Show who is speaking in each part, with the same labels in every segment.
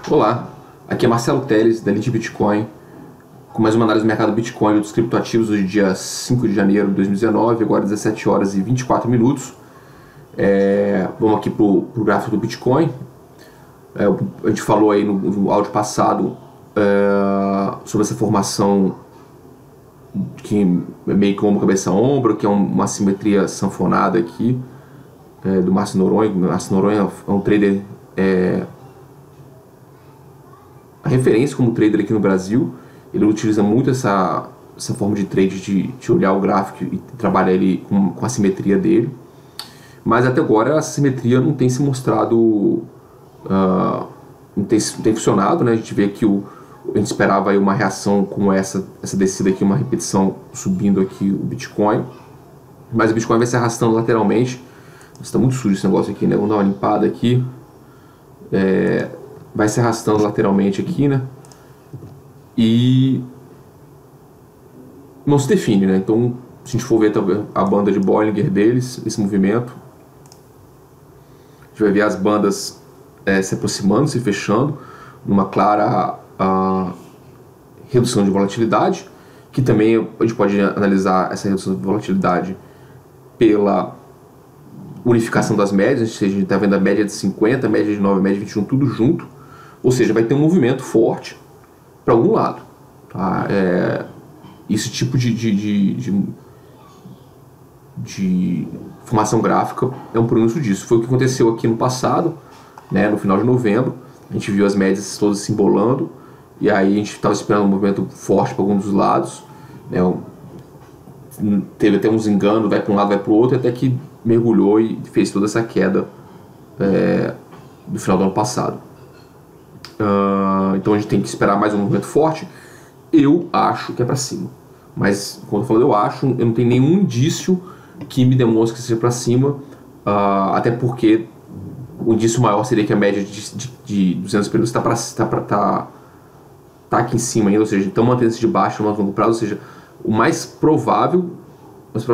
Speaker 1: Olá, aqui é Marcelo Teles, da Elite Bitcoin, com mais uma análise do mercado Bitcoin e dos criptoativos do dia 5 de janeiro de 2019, agora 17 horas e 24 minutos. Vamos aqui para o gráfico do Bitcoin. A gente falou aí no áudio passado sobre essa formação que é meio que ombro, cabeça, ombro, que é uma simetria sanfonada aqui do Márcio Noronha. O Márcio Noronha é um trader... a referência como trader aqui no Brasil. Ele utiliza muito essa forma de trade de olhar o gráfico e trabalhar ele com a simetria dele, mas até agora a simetria não tem se mostrado, não tem funcionado, né? A gente vê que a gente esperava aí uma reação como essa descida aqui, uma repetição subindo aqui o Bitcoin, mas o Bitcoin vai se arrastando lateralmente. Está muito sujo esse negócio aqui, né? Vamos dar uma limpada aqui. Vai se arrastando lateralmente aqui, né? E não se define, né? Então, se a gente for ver a banda de Bollinger deles, esse movimento, a gente vai ver as bandas se aproximando, se fechando, numa clara redução de volatilidade, que também a gente pode analisar essa redução de volatilidade pela unificação das médias, ou seja, a gente está vendo a média de 50, a média de 9, a média de 21, tudo junto. Ou seja, vai ter um movimento forte para algum lado. Tá? Esse tipo de formação gráfica é um pronúncio disso. Foi o que aconteceu aqui no passado, né, no final de novembro. A gente viu as médias todas se embolando, e aí a gente estava esperando um movimento forte para algum dos lados. Né, teve até uns enganos, vai para um lado, vai para o outro, até que mergulhou e fez toda essa queda do final do ano passado. Então a gente tem que esperar mais um movimento forte. Eu acho que é para cima, mas quando eu falo eu não tenho nenhum indício que me demonstre que seja para cima, até porque o indício maior seria que a média de 200 períodos está aqui em cima ainda, ou seja, estão mantendo-se de baixo no mais longo prazo. Ou seja, o mais provável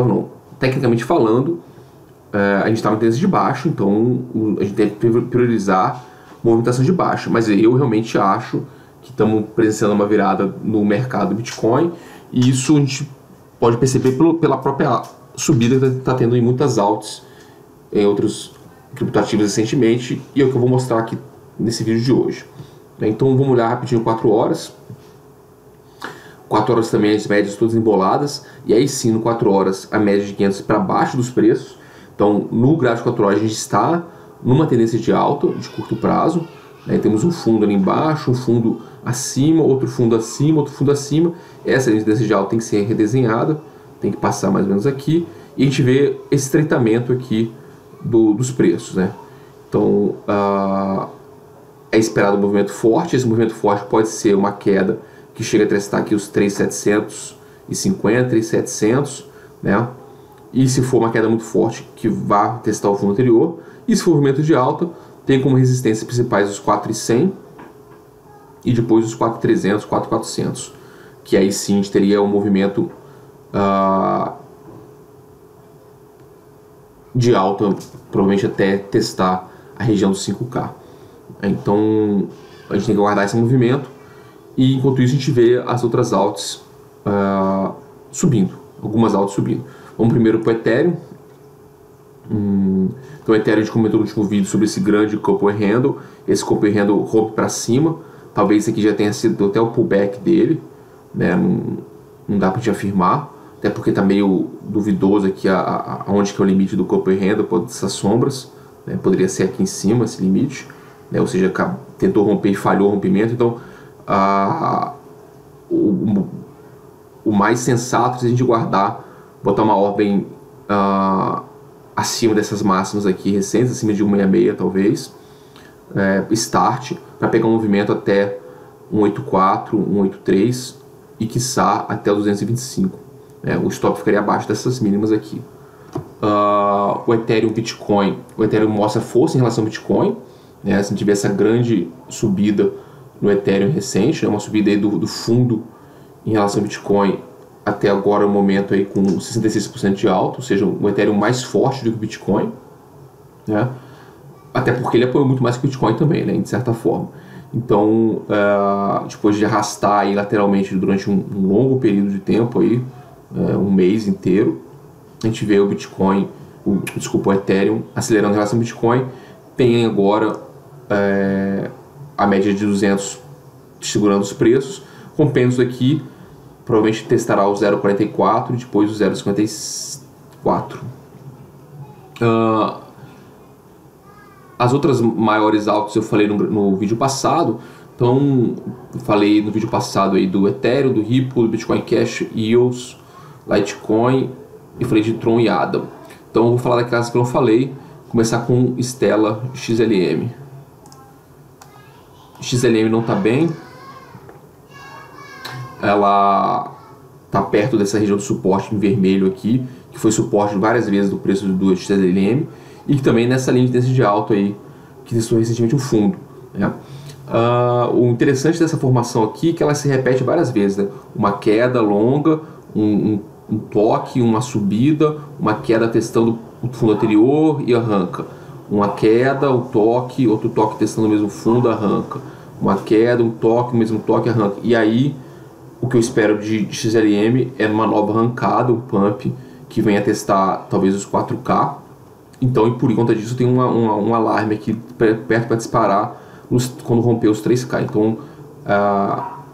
Speaker 1: não, tecnicamente falando, a gente está mantendo-se de baixo, então a gente deve priorizar movimentação de baixa, mas eu realmente acho que estamos presenciando uma virada no mercado Bitcoin, e isso a gente pode perceber pela própria subida que está tendo em muitas alts em outros criptoativos recentemente, e é o que eu vou mostrar aqui nesse vídeo de hoje. Então vamos olhar rapidinho 4 horas. 4 horas também as médias todas emboladas, e aí sim no 4 horas a média de 500 para baixo dos preços. Então no gráfico 4 horas a gente está numa tendência de alta de curto prazo, né? Temos um fundo ali embaixo, um fundo acima, outro fundo acima, outro fundo acima. Essa tendência de alta tem que ser redesenhada, tem que passar mais ou menos aqui, e a gente vê esse estreitamento aqui dos preços, né? Então é esperado um movimento forte. Esse movimento forte pode ser uma queda que chega a testar aqui os 3.750, 3.700, né? E se for uma queda muito forte, que vá testar o fundo anterior. E se for movimento de alta, tem como resistência principais os 4.100 e depois os 4.300, 4.400, que aí sim a gente teria um movimento de alta, provavelmente até testar a região dos 5K. Então a gente tem que aguardar esse movimento, e enquanto isso a gente vê as outras altas subindo, algumas altas subindo. Vamos primeiro para o Ethereum. Então o Ethereum, a gente comentou no último vídeo sobre esse grande Copper Handle. Esse Copper Handle rompe para cima, talvez esse aqui já tenha sido até o pullback dele, né? Não dá para gente afirmar, até porque está meio duvidoso aqui aonde que é o limite do Copper Handle, pode ser essas sombras, né? Poderia ser aqui em cima esse limite, né? Ou seja, tentou romper e falhou o rompimento. Então o mais sensato é a gente guardar, botar uma ordem acima dessas máximas aqui recentes, acima de 166 talvez, start, para pegar um movimento até 184, 183 e quiçá até 225. O stop ficaria abaixo dessas mínimas aqui. O Ethereum Bitcoin, o Ethereum mostra força em relação ao Bitcoin, né? Se a gente tiver essa grande subida no Ethereum recente, né? Uma subida aí do fundo em relação ao Bitcoin, até agora o momento aí com 66% de alta, ou seja, um Ethereum mais forte do que o Bitcoin, né? Até porque ele apoiou muito mais que o Bitcoin também, né, de certa forma. Então, depois de arrastar aí lateralmente durante um longo período de tempo, aí, um mês inteiro, a gente vê o Bitcoin, o Ethereum acelerando em relação ao Bitcoin. Tem agora a média de 200 segurando os preços, rompendo isso aqui, provavelmente testará o 0,44 e depois o 0,54. As outras maiores altas eu falei no vídeo passado. Então, eu falei no vídeo passado aí do Ethereum, do Ripple, do Bitcoin Cash, EOS, Litecoin, e falei de Tron e ADA. Então eu vou falar daquelas que eu não falei, começar com Stellar XLM. XLM não está bem, ela está perto dessa região de suporte em vermelho aqui, que foi suporte várias vezes do preço do XLM, e que também nessa linha de tendência de alta aí, que testou recentemente o fundo, né? O interessante dessa formação aqui é que ela se repete várias vezes, né? Uma queda longa, um toque, uma subida, uma queda testando o fundo anterior e arranca. Uma queda, um toque, outro toque testando o mesmo fundo, arranca. Uma queda, um toque, o mesmo toque, arranca. E aí, o que eu espero de XLM é uma nova arrancada, um pump, que venha testar talvez os 4K. Então, e por conta disso, tem um alarme aqui perto para disparar quando romper os 3K. Então,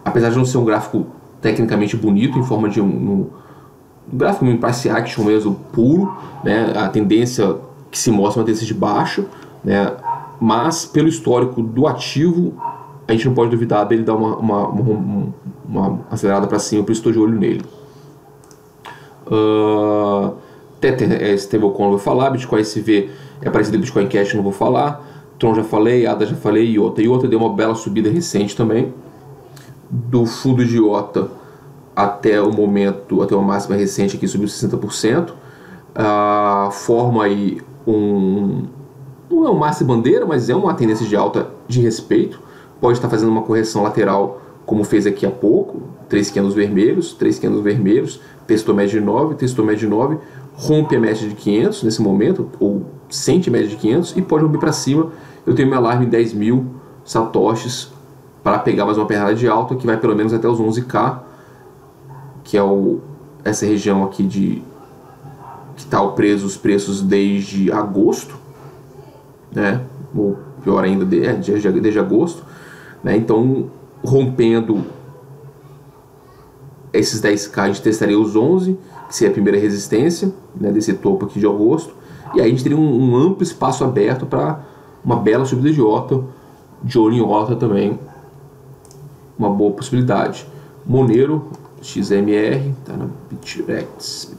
Speaker 1: apesar de não ser um gráfico tecnicamente bonito, em forma de um gráfico em price action mesmo puro, né, a tendência que se mostra é uma tendência de baixa, né, mas pelo histórico do ativo, a gente não pode duvidar dele dar uma acelerada para cima, por isso estou de olho nele. Tether, stablecoin, não vou falar. Bitcoin SV é parecido com Bitcoin Cash, não vou falar. Tron já falei, ADA já falei, IOTA. IOTA deu uma bela subida recente também. Do fundo de IOTA até o momento, até uma máxima recente aqui, subiu 60%. Forma aí não é um máximo bandeira, mas é uma tendência de alta de respeito. Pode estar fazendo uma correção lateral, como fez aqui há pouco. 3 candles vermelhos, testou média de 9, rompe a média de 500 nesse momento, ou sente a média de 500 e pode romper para cima. Eu tenho meu alarme em 10 mil satoshis para pegar mais uma pernada de alta que vai pelo menos até os 11K, que é essa região aqui que está os preços desde agosto, né? Ou pior ainda, desde agosto, né? Então, rompendo esses 10K, a gente testaria os 11, que seria a primeira resistência, né, desse topo aqui de agosto, e aí a gente teria um amplo espaço aberto para uma bela subida de OTA, de olho em OTA também, uma boa possibilidade. Monero, XMR, tá na Bittrex.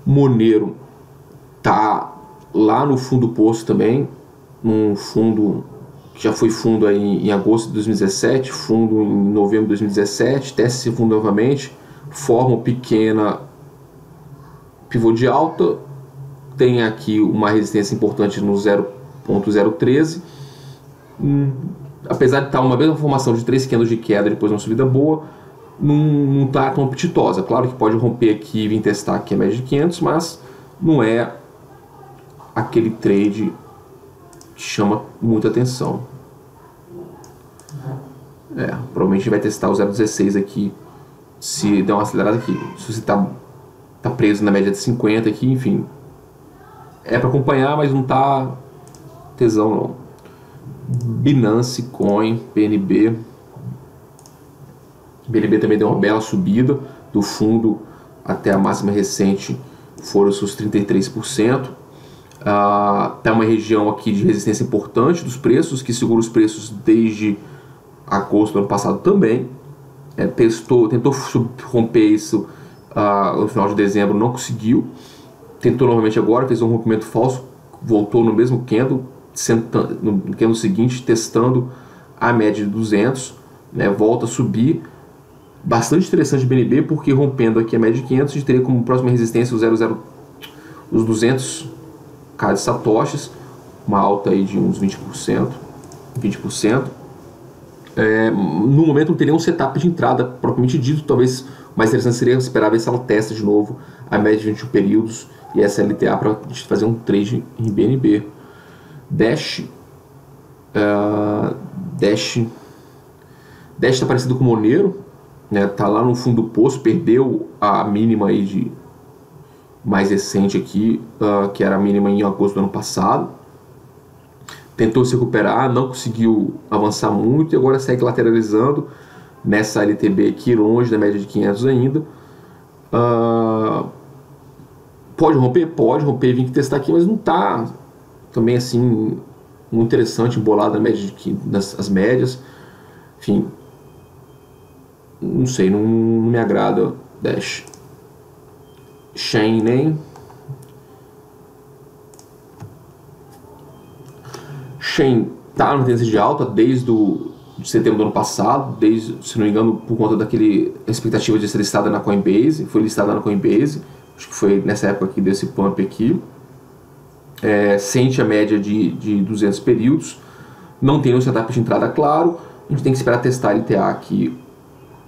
Speaker 1: Monero tá lá no fundo do poço também, um fundo que já foi fundo aí em agosto de 2017, fundo em novembro de 2017, testa esse fundo novamente, forma uma pequena pivô de alta, tem aqui uma resistência importante no 0.013, apesar de estar uma mesma formação de 3 candles de queda depois de uma subida boa, não está tão apetitosa. Claro que pode romper aqui e vir testar aqui a média de 500, mas não é aquele trade que chama muita atenção. Provavelmente vai testar o 0.16 aqui, se der uma acelerada aqui. Se você tá preso na média de 50 aqui, enfim, é para acompanhar, mas não tá tesão não. Binance Coin, BNB também deu uma bela subida do fundo até a máxima recente, foram os seus 33%. Tem uma região aqui de resistência importante dos preços, que segura os preços desde agosto do ano passado também. Tentou romper isso no final de dezembro, não conseguiu. Tentou novamente agora, fez um rompimento falso, voltou no mesmo candle, no candle seguinte, testando a média de 200, né, volta a subir. Bastante interessante o BNB, porque rompendo aqui a média de 500, a gente teria como próxima resistência os 200k de satoshis, uma alta aí de uns 20%. No momento não teria um setup de entrada propriamente dito, talvez o mais interessante seria esperar ver se ela testa de novo a média de 21 períodos e essa LTA para a gente fazer um trade em BNB. Dash Dash está parecido com o Monero, né? Tá lá no fundo do poço, perdeu a mínima aí de mais recente aqui, que era a mínima em agosto do ano passado. Tentou se recuperar, não conseguiu avançar muito e agora segue lateralizando nessa LTB aqui, longe da média de 500 ainda. Pode romper? Pode romper, vim testar aqui, mas não tá também assim muito interessante, embolado na média nas médias. Enfim, não sei, não me agrada Dash. Chain tá na tendência de alta desde de setembro do ano passado, se não me engano, por conta daquele expectativa de ser listada na Coinbase. Foi listada na Coinbase, acho que foi nessa época que deu esse pump aqui. Sente a média de 200 períodos, não tem um setup de entrada claro, a gente tem que esperar testar a LTA aqui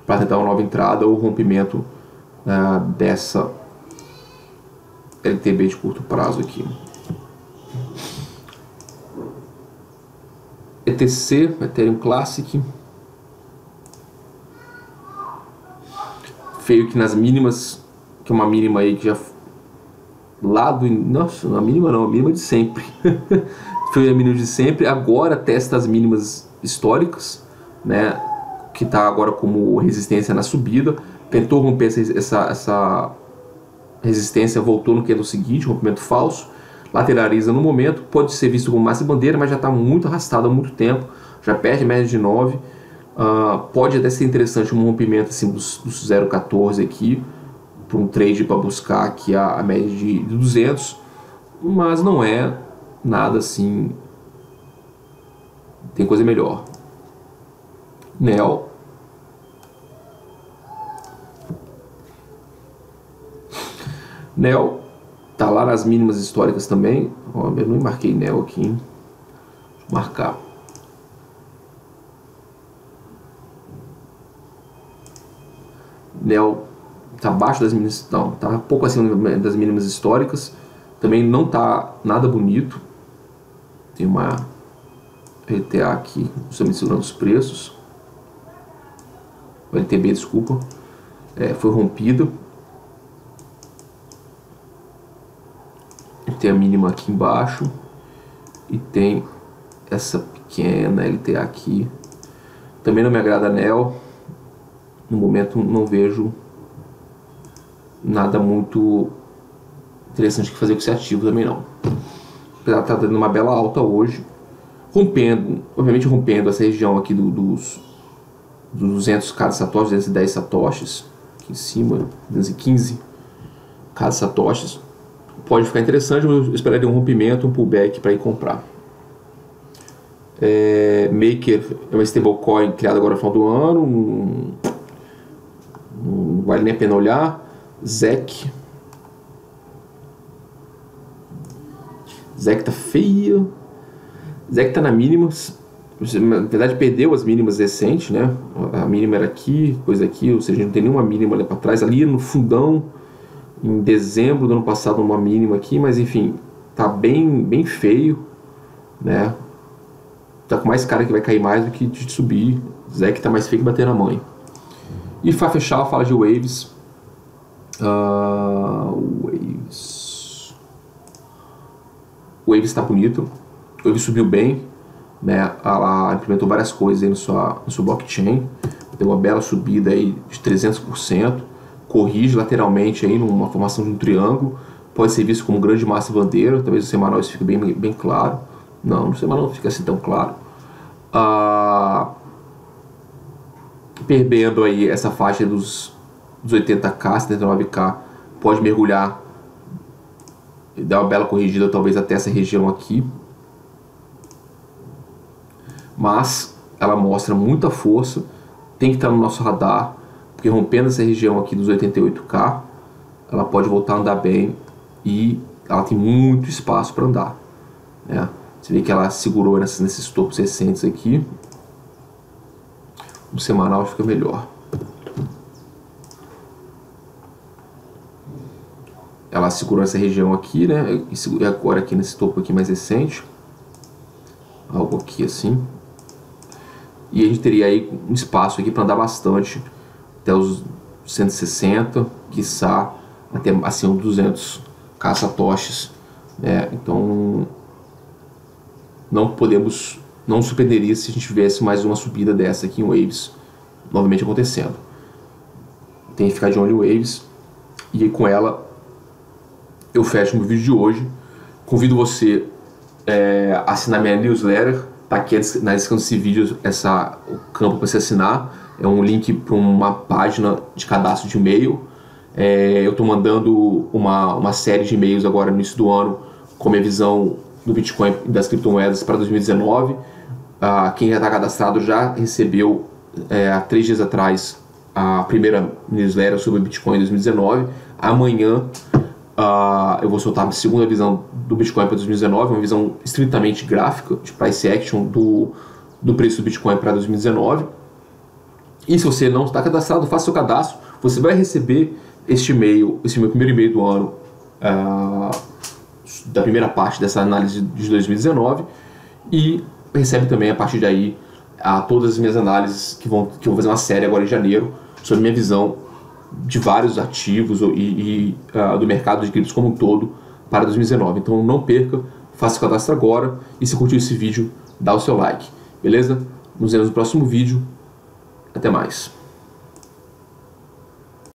Speaker 1: para tentar uma nova entrada ou rompimento dessa LTB de curto prazo aqui. ETC, Ethereum Classic, feio que nas mínimas, que é uma mínima aí que já lá do... Nossa, a mínima não, a mínima de sempre. Foi a mínima de sempre, agora testa as mínimas históricas, né, que está agora como resistência na subida, tentou romper essa resistência, voltou no candle seguinte, rompimento falso, lateraliza no momento, pode ser visto como massa e bandeira, mas já está muito arrastado há muito tempo, já perde média de 9, pode até ser interessante um rompimento assim, dos 0,14 aqui, para um trade para buscar aqui a média de 200, mas não é nada assim, tem coisa melhor. NEO tá lá nas mínimas históricas também. Eu não marquei NEO aqui, hein? Deixa eu marcar. NEO tá abaixo das mínimas, não, tá um pouco acima das mínimas históricas. Também não tá nada bonito. Tem uma LTA aqui, justamente segurando os preços. O LTB, desculpa, foi rompida. Tem a mínima aqui embaixo e tem essa pequena LTA aqui. Também não me agrada a NEO. No momento não vejo nada muito interessante que fazer com esse ativo também não. Apesar de estar dando uma bela alta hoje, obviamente rompendo essa região aqui dos 200 cada satoshi, 210 satoshis, aqui em cima, 215 cada satoshis. Pode ficar interessante, mas eu esperaria um rompimento, um pullback para ir comprar. Maker é uma stablecoin criada agora no final do ano, não vale nem a pena olhar. ZEC tá feia. ZEC tá na mínimas. Na verdade perdeu as mínimas recentes, né? A mínima era aqui, depois aqui, ou seja, não tem nenhuma mínima ali para trás. Ali no fundão, em dezembro do ano passado, uma mínima aqui, mas enfim, tá bem feio, né? Tá com mais cara que vai cair mais do que de subir. ZEC tá mais feio que bater na mãe. E para fechar, fala de Waves. Waves tá bonito. Waves subiu bem, né? Ela implementou várias coisas aí no seu blockchain. Deu uma bela subida aí de 300%. Corrige lateralmente aí numa formação de um triângulo. Pode ser visto como grande massa bandeira. Talvez no semanal isso fique bem claro. Não, no semanal não fica assim tão claro. Perdendo aí essa faixa dos 80k, 79k, pode mergulhar e dar uma bela corrigida talvez até essa região aqui, mas ela mostra muita força, tem que estar no nosso radar, porque rompendo essa região aqui dos 88k, ela pode voltar a andar bem e ela tem muito espaço para andar, né? Você vê que ela segurou nesses topos recentes aqui. No semanal fica melhor. Ela segurou essa região aqui, né? E agora aqui nesse topo aqui mais recente. algo aqui assim. E a gente teria aí um espaço aqui para andar bastante, até os 160, quiçá até acima dos 200 caça-toches. Então não surpreenderia se a gente tivesse mais uma subida dessa aqui em Waves novamente acontecendo. Tem que ficar de olho em Waves, e com ela eu fecho o meu vídeo de hoje. Convido você a assinar minha newsletter. Tá aqui na descrição desse vídeo o campo para você assinar. É um link para uma página de cadastro de e-mail. Eu estou mandando uma série de e-mails agora no início do ano com a minha visão do Bitcoin e das criptomoedas para 2019. Quem já está cadastrado já recebeu há 3 dias atrás a primeira newsletter sobre Bitcoin em 2019. Amanhã eu vou soltar a segunda visão do Bitcoin para 2019, uma visão estritamente gráfica, de price action do preço do Bitcoin para 2019. E se você não está cadastrado, faça seu cadastro. Você vai receber este e-mail, esse meu primeiro e-mail do ano, da primeira parte dessa análise de 2019, e recebe também a partir daí todas as minhas análises que eu vou fazer uma série agora em janeiro sobre minha visão de vários ativos e do mercado de criptos como um todo para 2019. Então não perca, faça o cadastro agora, e se curtiu esse vídeo, dá o seu like, beleza? Nos vemos no próximo vídeo, até mais.